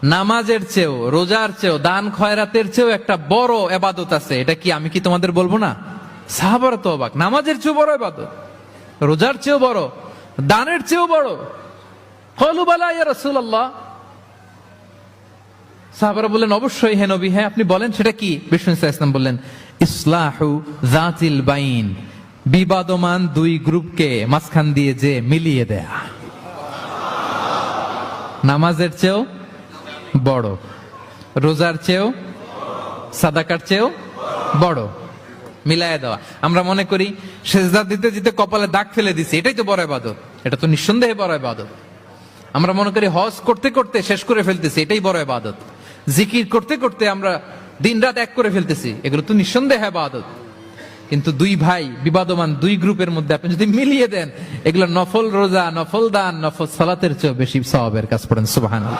নামাজের চেয়েও, রোজার চেয়েও, দান খয়রাতের চেয়েও একটা বড় ইবাদত আছে। এটা কি আমি কি তোমাদের বলবো না? সাহাবারা তো অবাক, নামাজের চেয়েও বড় ইবাদত, রোজার চেয়েও বড়, দানের চেয়েও বড়। ক্বালু বালা ইয়া রাসূলুল্লাহ। সাহাবারা বললেন অবশ্যই হে নবী, হ্যাঁ আপনি বলেন সেটা কি? বিষ্ণু সাল্লাল্লাহু আলাইহি ওয়াসাল্লাম বললেন ইসলাহু যাতিল বাইন, বিবাদমান দুই গ্রুপকে মাঝখান দিয়ে যে মিলিয়ে দেয়া। নামাজের চেয়েও বড়, রোজার চেয়েও, সাদাকার চেয়েও বড়, মিলায় দেওয়া। আমরা মনে করি সেজদা দিতে দিতে কপালে দাগ ফেলে দিছি, এটাই তো বড় ইবাদত। এটা তো নিঃসন্দেহে বড় ইবাদত। আমরা মনে করি হজ করতে করতে শেষ করে ফেলতেছি, এটাই বড় ইবাদত। জিকির করতে করতে আমরা দিনরাত এক করে ফেলতেছি, এগুলো তো নিঃসন্দেহে ইবাদত। কিন্তু দুই ভাই বিবাদমান দুই গ্রুপের মধ্যে আপনি যদি মিলিয়ে দেন, এগুলো নফল রোজা, নফল দান, নফল সালাতের চেয়ে বেশি সওয়াবের কাজ। পড়েন সুবহানাল্লাহ।